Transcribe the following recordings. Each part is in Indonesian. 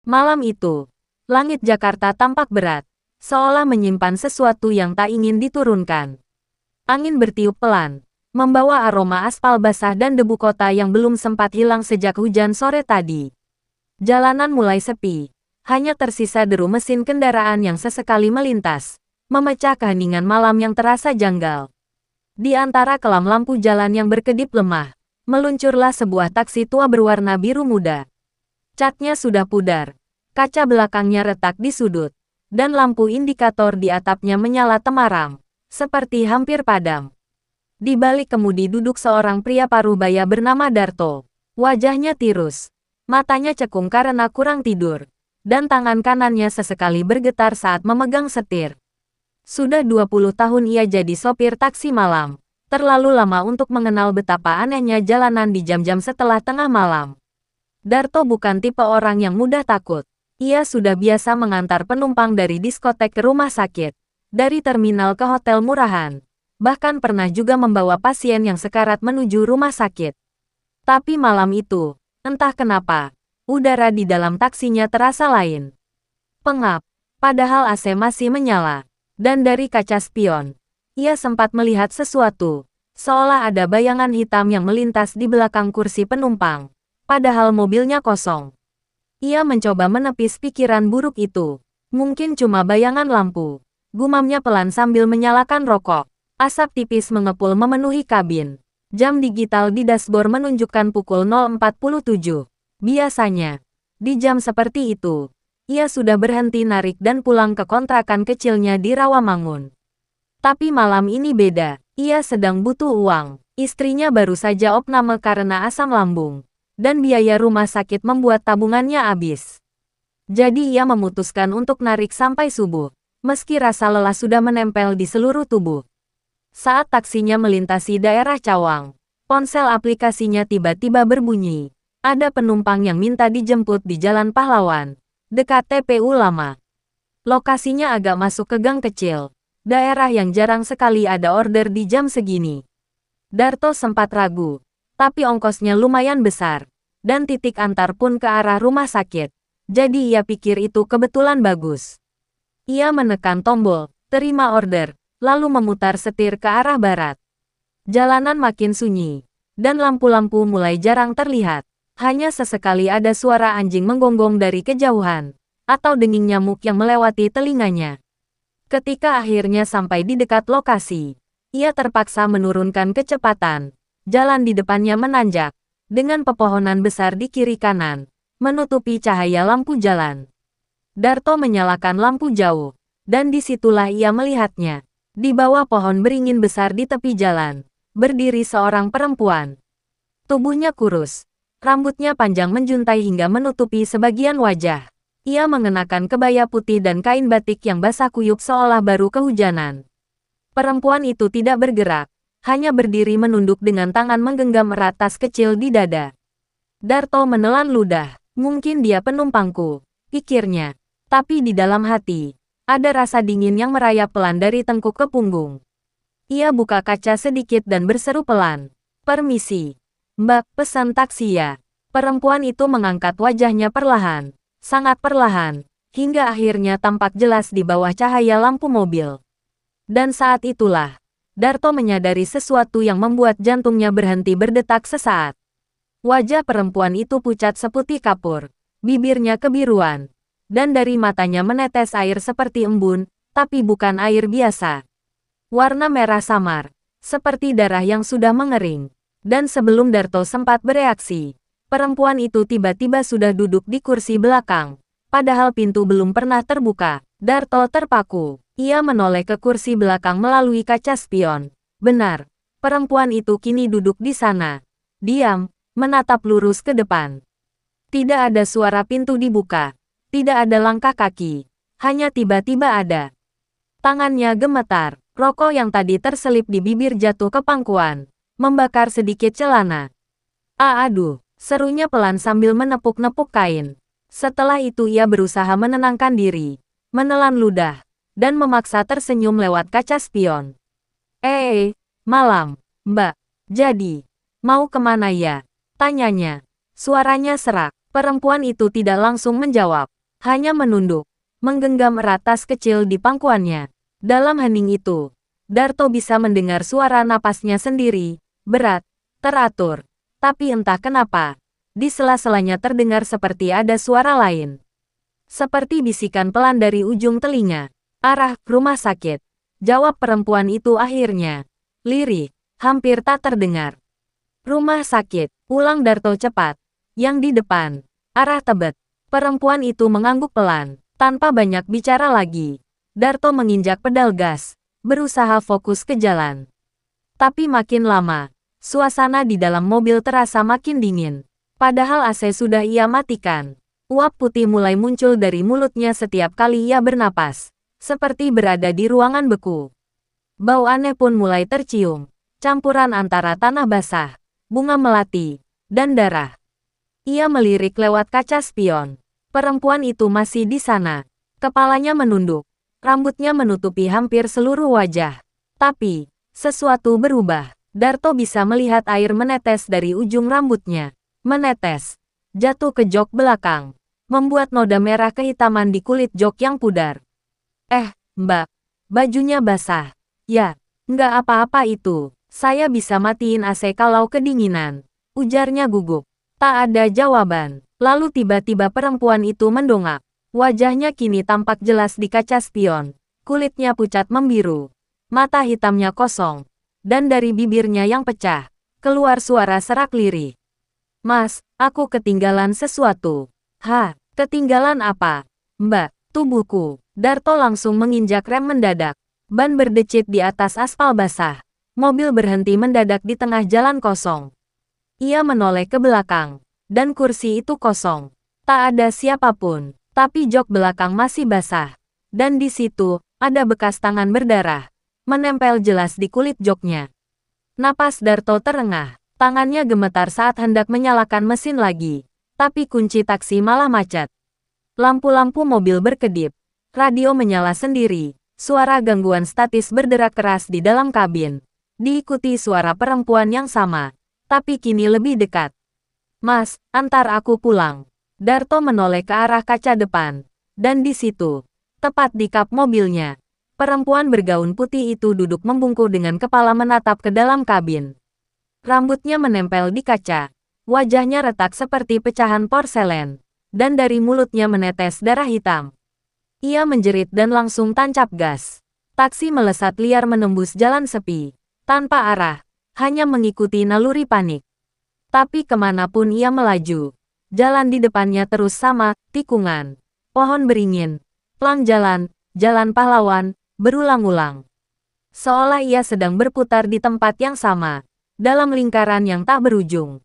Malam itu, langit Jakarta tampak berat, seolah menyimpan sesuatu yang tak ingin diturunkan. Angin bertiup pelan, membawa aroma aspal basah dan debu kota yang belum sempat hilang sejak hujan sore tadi. Jalanan mulai sepi, hanya tersisa deru mesin kendaraan yang sesekali melintas, memecah keheningan malam yang terasa janggal. Di antara kelam lampu jalan yang berkedip lemah, meluncurlah sebuah taksi tua berwarna biru muda. Catnya sudah pudar, kaca belakangnya retak di sudut, dan lampu indikator di atapnya menyala temaram, seperti hampir padam. Di balik kemudi duduk seorang pria paruh baya bernama Darto. Wajahnya tirus, matanya cekung karena kurang tidur, dan tangan kanannya sesekali bergetar saat memegang setir. Sudah 20 tahun ia jadi sopir taksi malam, terlalu lama untuk mengenal betapa anehnya jalanan di jam-jam setelah tengah malam. Darto bukan tipe orang yang mudah takut. Ia sudah biasa mengantar penumpang dari diskotek ke rumah sakit, dari terminal ke hotel murahan, bahkan pernah juga membawa pasien yang sekarat menuju rumah sakit. Tapi malam itu, entah kenapa, udara di dalam taksinya terasa lain. Pengap, padahal AC masih menyala, dan dari kaca spion, ia sempat melihat sesuatu, seolah ada bayangan hitam yang melintas di belakang kursi penumpang. Padahal mobilnya kosong. Ia mencoba menepis pikiran buruk itu. Mungkin cuma bayangan lampu. Gumamnya pelan sambil menyalakan rokok. Asap tipis mengepul memenuhi kabin. Jam digital di dashboard menunjukkan pukul 0.47. Biasanya, di jam seperti itu, ia sudah berhenti narik dan pulang ke kontrakan kecilnya di Rawamangun. Tapi malam ini beda. Ia sedang butuh uang. Istrinya baru saja opname karena asam lambung, dan biaya rumah sakit membuat tabungannya habis. Jadi ia memutuskan untuk narik sampai subuh, meski rasa lelah sudah menempel di seluruh tubuh. Saat taksinya melintasi daerah Cawang, ponsel aplikasinya tiba-tiba berbunyi. Ada penumpang yang minta dijemput di Jalan Pahlawan, dekat TPU lama. Lokasinya agak masuk ke gang kecil, daerah yang jarang sekali ada order di jam segini. Darto sempat ragu, tapi ongkosnya lumayan besar, dan titik antar pun ke arah rumah sakit. Jadi ia pikir itu kebetulan bagus. Ia menekan tombol, terima order, lalu memutar setir ke arah barat. Jalanan makin sunyi, dan lampu-lampu mulai jarang terlihat. Hanya sesekali ada suara anjing menggonggong dari kejauhan, atau denging nyamuk yang melewati telinganya. Ketika akhirnya sampai di dekat lokasi, ia terpaksa menurunkan kecepatan. Jalan di depannya menanjak, dengan pepohonan besar di kiri kanan, menutupi cahaya lampu jalan. Darto menyalakan lampu jauh, dan disitulah ia melihatnya. Di bawah pohon beringin besar di tepi jalan, berdiri seorang perempuan. Tubuhnya kurus, rambutnya panjang menjuntai hingga menutupi sebagian wajah. Ia mengenakan kebaya putih dan kain batik yang basah kuyup seolah baru kehujanan. Perempuan itu tidak bergerak, hanya berdiri menunduk dengan tangan menggenggam erat tas kecil di dada. Darto menelan ludah. Mungkin dia penumpangku, pikirnya. Tapi di dalam hati, ada rasa dingin yang merayap pelan dari tengkuk ke punggung. Ia buka kaca sedikit dan berseru pelan. Permisi, Mbak, pesan taksi ya. Perempuan itu mengangkat wajahnya perlahan, sangat perlahan, hingga akhirnya tampak jelas di bawah cahaya lampu mobil. Dan saat itulah, Darto menyadari sesuatu yang membuat jantungnya berhenti berdetak sesaat. Wajah perempuan itu pucat seputih kapur, bibirnya kebiruan, dan dari matanya menetes air seperti embun, tapi bukan air biasa. Warna merah samar, seperti darah yang sudah mengering. Dan sebelum Darto sempat bereaksi, perempuan itu tiba-tiba sudah duduk di kursi belakang. Padahal pintu belum pernah terbuka. Darto terpaku. Ia menoleh ke kursi belakang melalui kaca spion. Benar, perempuan itu kini duduk di sana. Diam, menatap lurus ke depan. Tidak ada suara pintu dibuka. Tidak ada langkah kaki. Hanya tiba-tiba ada. Tangannya gemetar. Rokok yang tadi terselip di bibir jatuh ke pangkuan, membakar sedikit celana. Aduh, serunya pelan sambil menepuk-nepuk kain. Setelah itu ia berusaha menenangkan diri, menelan ludah, dan memaksa tersenyum lewat kaca spion. Malam, Mbak. Jadi, mau kemana ya? Tanyanya. Suaranya serak. Perempuan itu tidak langsung menjawab. hanya menunduk, menggenggam erat tas kecil di pangkuannya. Dalam hening itu, Darto bisa mendengar suara napasnya sendiri, berat, teratur. Tapi entah kenapa, di sela-selanya terdengar seperti ada suara lain. Seperti bisikan pelan dari ujung telinga. Arah rumah sakit. Jawab perempuan itu akhirnya. Lirih, hampir tak terdengar. Rumah sakit, ulang Darto cepat. Yang di depan, arah Tebet. Perempuan itu mengangguk pelan, tanpa banyak bicara lagi. Darto menginjak pedal gas, berusaha fokus ke jalan. Tapi makin lama, suasana di dalam mobil terasa makin dingin. Padahal AC sudah ia matikan. Uap putih mulai muncul dari mulutnya setiap kali ia bernapas, seperti berada di ruangan beku. Bau aneh pun mulai tercium, campuran antara tanah basah, bunga melati, dan darah. Ia melirik lewat kaca spion. Perempuan itu masih di sana. Kepalanya menunduk, rambutnya menutupi hampir seluruh wajah. Tapi, sesuatu berubah. Darto bisa melihat air menetes dari ujung rambutnya. Menetes, jatuh ke jok belakang, membuat noda merah kehitaman di kulit jok yang pudar. Mbak, bajunya basah. Ya, nggak apa-apa itu. Saya bisa matiin AC kalau kedinginan, ujarnya gugup. Tak ada jawaban. Lalu tiba-tiba perempuan itu mendongak. Wajahnya kini tampak jelas di kaca spion. Kulitnya pucat membiru. Mata hitamnya kosong. Dan dari bibirnya yang pecah, keluar suara serak lirih. Mas, aku ketinggalan sesuatu. Ketinggalan apa? Mbak, tubuhku. Darto langsung menginjak rem mendadak. Ban berdecit di atas aspal basah. Mobil berhenti mendadak di tengah jalan kosong. Ia menoleh ke belakang, dan kursi itu kosong. Tak ada siapapun, tapi jok belakang masih basah. Dan di situ, ada bekas tangan berdarah, menempel jelas di kulit joknya. Napas Darto terengah, tangannya gemetar saat hendak menyalakan mesin lagi. Tapi kunci taksi malah macet. Lampu-lampu mobil berkedip, radio menyala sendiri, suara gangguan statis berderak keras di dalam kabin. Diikuti suara perempuan yang sama, tapi kini lebih dekat. Mas, antar aku pulang. Darto menoleh ke arah kaca depan. Dan di situ, tepat di kap mobilnya, perempuan bergaun putih itu duduk membungkuk dengan kepala menatap ke dalam kabin. Rambutnya menempel di kaca. Wajahnya retak seperti pecahan porselen. Dan dari mulutnya menetes darah hitam. Ia menjerit dan langsung tancap gas. Taksi melesat liar menembus jalan sepi. Tanpa arah, hanya mengikuti naluri panik. Tapi kemanapun ia melaju, jalan di depannya terus sama, tikungan, pohon beringin, plang jalan, jalan pahlawan, berulang-ulang. Seolah ia sedang berputar di tempat yang sama, dalam lingkaran yang tak berujung.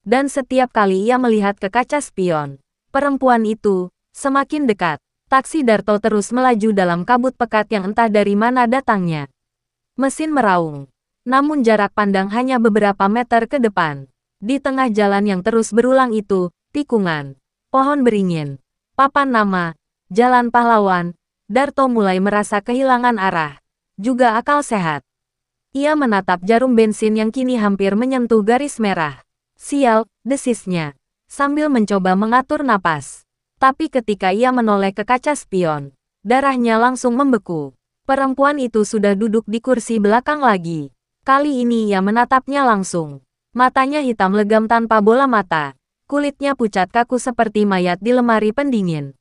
Dan setiap kali ia melihat ke kaca spion, perempuan itu semakin dekat. Taksi Darto terus melaju dalam kabut pekat yang entah dari mana datangnya. Mesin meraung. Namun jarak pandang hanya beberapa meter ke depan. Di tengah jalan yang terus berulang itu, tikungan, pohon beringin, papan nama, jalan pahlawan, Darto mulai merasa kehilangan arah, juga akal sehat. Ia menatap jarum bensin yang kini hampir menyentuh garis merah. Sial, desisnya, sambil mencoba mengatur napas. Tapi ketika ia menoleh ke kaca spion, darahnya langsung membeku. Perempuan itu sudah duduk di kursi belakang lagi. Kali ini ia menatapnya langsung. Matanya hitam legam tanpa bola mata. Kulitnya pucat kaku seperti mayat di lemari pendingin.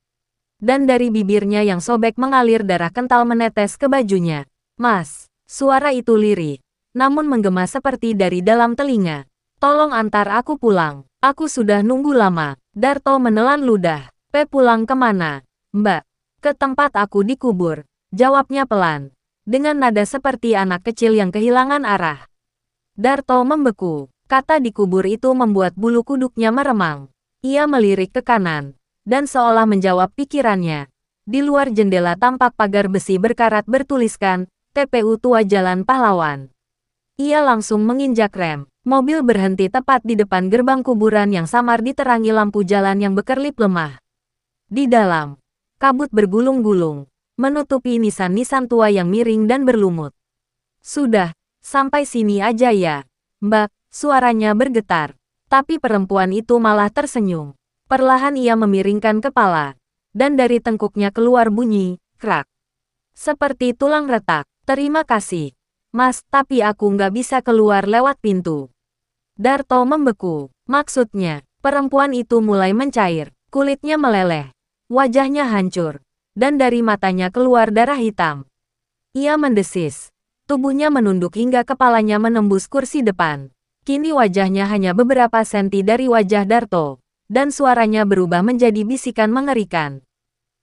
Dan dari bibirnya yang sobek mengalir darah kental menetes ke bajunya. Mas, suara itu lirih, namun menggema seperti dari dalam telinga. Tolong antar aku pulang. Aku sudah nunggu lama. Darto menelan ludah. Pulang kemana? Mbak, ke tempat aku dikubur. Jawabnya pelan. Dengan nada seperti anak kecil yang kehilangan arah. Darto membeku. Kata dikubur itu membuat bulu kuduknya meremang. Ia melirik ke kanan. Dan seolah menjawab pikirannya. Di luar jendela tampak pagar besi berkarat bertuliskan, TPU Tua Jalan Pahlawan. Ia langsung menginjak rem. Mobil berhenti tepat di depan gerbang kuburan yang samar diterangi lampu jalan yang berkerlip lemah. Di dalam, kabut bergulung-gulung, menutupi nisan-nisan tua yang miring dan berlumut. Sudah, sampai sini aja ya, Mbak, suaranya bergetar. Tapi perempuan itu malah tersenyum. Perlahan ia memiringkan kepala. dan dari tengkuknya keluar bunyi, krak. Seperti tulang retak. Terima kasih, Mas, tapi aku nggak bisa keluar lewat pintu. Darto membeku. Maksudnya, perempuan itu mulai mencair, kulitnya meleleh, wajahnya hancur, dan dari matanya keluar darah hitam. Ia mendesis. Tubuhnya menunduk hingga kepalanya menembus kursi depan. Kini wajahnya hanya beberapa senti dari wajah Darto, dan suaranya berubah menjadi bisikan mengerikan.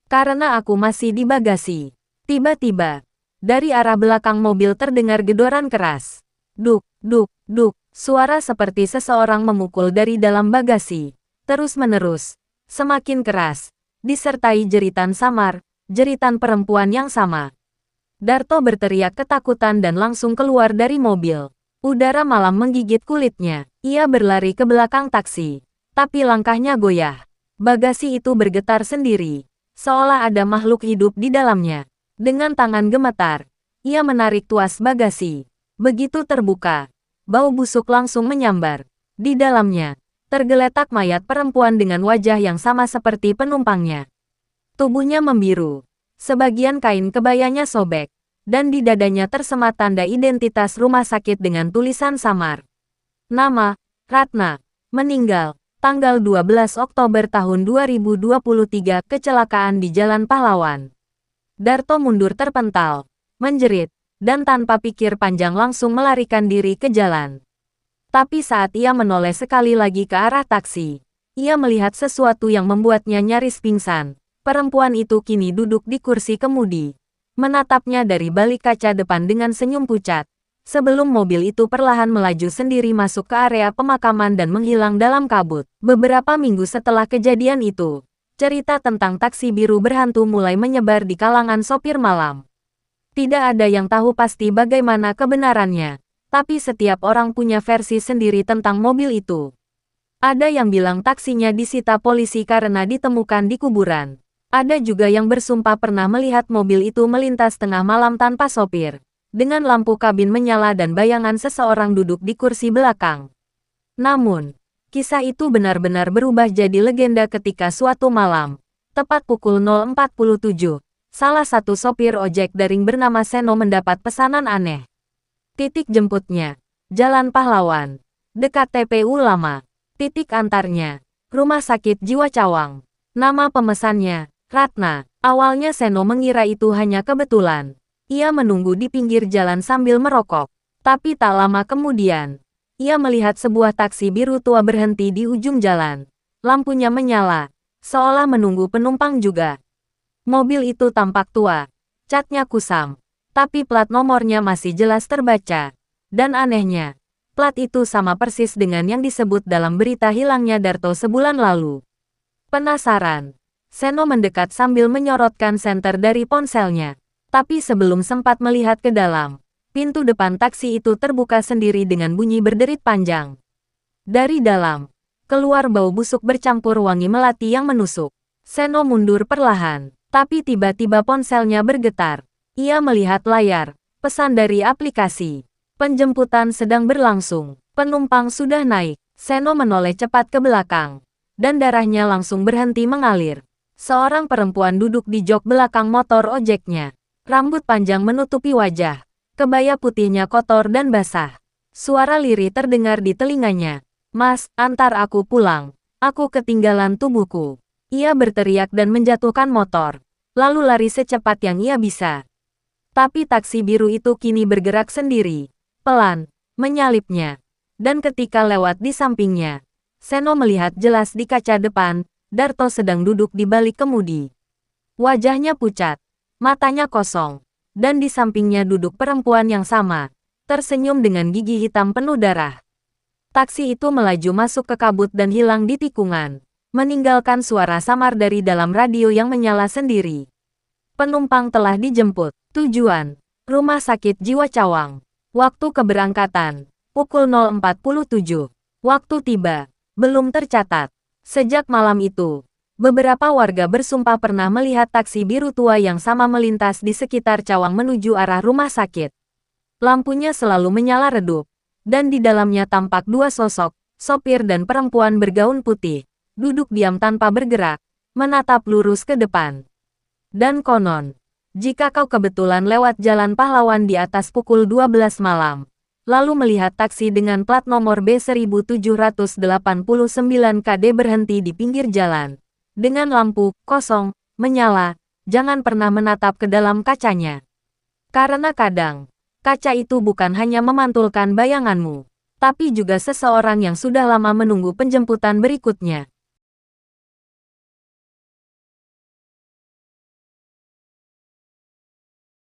Karena aku masih di bagasi. Tiba-tiba, dari arah belakang mobil terdengar gedoran keras. Duk, duk, duk, suara seperti seseorang memukul dari dalam bagasi. Terus-menerus, semakin keras, disertai jeritan samar, jeritan perempuan yang sama. Darto berteriak ketakutan dan langsung keluar dari mobil. Udara malam menggigit kulitnya. Ia berlari ke belakang taksi. Tapi langkahnya goyah. Bagasi itu bergetar sendiri. Seolah ada makhluk hidup di dalamnya. Dengan tangan gemetar, ia menarik tuas bagasi. Begitu terbuka, bau busuk langsung menyambar. Di dalamnya, tergeletak mayat perempuan dengan wajah yang sama seperti penumpangnya. Tubuhnya membiru. Sebagian kain kebayanya sobek. Dan di dadanya tersemat tanda identitas rumah sakit dengan tulisan samar. Nama, Ratna, meninggal, tanggal 12 Oktober tahun 2023, kecelakaan di Jalan Pahlawan. Darto mundur terpental, menjerit, dan tanpa pikir panjang langsung melarikan diri ke jalan. Tapi saat ia menoleh sekali lagi ke arah taksi, ia melihat sesuatu yang membuatnya nyaris pingsan. Perempuan itu kini duduk di kursi kemudi, menatapnya dari balik kaca depan dengan senyum pucat, sebelum mobil itu perlahan melaju sendiri masuk ke area pemakaman dan menghilang dalam kabut. Beberapa minggu setelah kejadian itu, cerita tentang taksi biru berhantu mulai menyebar di kalangan sopir malam. Tidak ada yang tahu pasti bagaimana kebenarannya, tapi setiap orang punya versi sendiri tentang mobil itu. Ada yang bilang taksinya disita polisi karena ditemukan di kuburan. Ada juga yang bersumpah pernah melihat mobil itu melintas tengah malam tanpa sopir, dengan lampu kabin menyala dan bayangan seseorang duduk di kursi belakang. Namun, kisah itu benar-benar berubah jadi legenda ketika suatu malam, tepat pukul 0.47, salah satu sopir ojek daring bernama Seno mendapat pesanan aneh. Titik jemputnya, Jalan Pahlawan, dekat TPU Lama. Titik antarnya, Rumah Sakit Jiwa Cawang. Nama pemesannya, Ratna. Awalnya Seno mengira itu hanya kebetulan. Ia menunggu di pinggir jalan sambil merokok. Tapi tak lama kemudian, ia melihat sebuah taksi biru tua berhenti di ujung jalan. Lampunya menyala, seolah menunggu penumpang juga. Mobil itu tampak tua, catnya kusam, tapi plat nomornya masih jelas terbaca. Dan anehnya, plat itu sama persis dengan yang disebut dalam berita hilangnya Darto sebulan lalu. Penasaran, Seno mendekat sambil menyorotkan senter dari ponselnya. Tapi sebelum sempat melihat ke dalam, pintu depan taksi itu terbuka sendiri dengan bunyi berderit panjang. Dari dalam, keluar bau busuk bercampur wangi melati yang menusuk. Seno mundur perlahan, tapi tiba-tiba ponselnya bergetar. Ia melihat layar, pesan dari aplikasi. Penjemputan sedang berlangsung, penumpang sudah naik. Seno menoleh cepat ke belakang, dan darahnya langsung berhenti mengalir. Seorang perempuan duduk di jok belakang motor ojeknya. Rambut panjang menutupi wajah. Kebaya putihnya kotor dan basah. Suara lirih terdengar di telinganya. "Mas, antar aku pulang. Aku ketinggalan tubuhku." Ia berteriak dan menjatuhkan motor, lalu lari secepat yang ia bisa. Tapi taksi biru itu kini bergerak sendiri, pelan, menyalipnya. Dan ketika lewat di sampingnya, Seno melihat jelas di kaca depan, Darto sedang duduk di balik kemudi. Wajahnya pucat, matanya kosong, dan di sampingnya duduk perempuan yang sama, tersenyum dengan gigi hitam penuh darah. Taksi itu melaju masuk ke kabut dan hilang di tikungan, meninggalkan suara samar dari dalam radio yang menyala sendiri. Penumpang telah dijemput. Tujuan, Rumah Sakit Jiwa Cawang. Waktu keberangkatan, pukul 0.47. Waktu tiba, belum tercatat. Sejak malam itu, beberapa warga bersumpah pernah melihat taksi biru tua yang sama melintas di sekitar Cawang menuju arah rumah sakit. Lampunya selalu menyala redup, dan di dalamnya tampak dua sosok, sopir dan perempuan bergaun putih, duduk diam tanpa bergerak, menatap lurus ke depan. Dan konon, jika kau kebetulan lewat jalan pahlawan di atas pukul 12 malam, lalu melihat taksi dengan plat nomor B1789 KD berhenti di pinggir jalan, dengan lampu kosong menyala, jangan pernah menatap ke dalam kacanya. Karena kadang, kaca itu bukan hanya memantulkan bayanganmu, tapi juga seseorang yang sudah lama menunggu penjemputan berikutnya.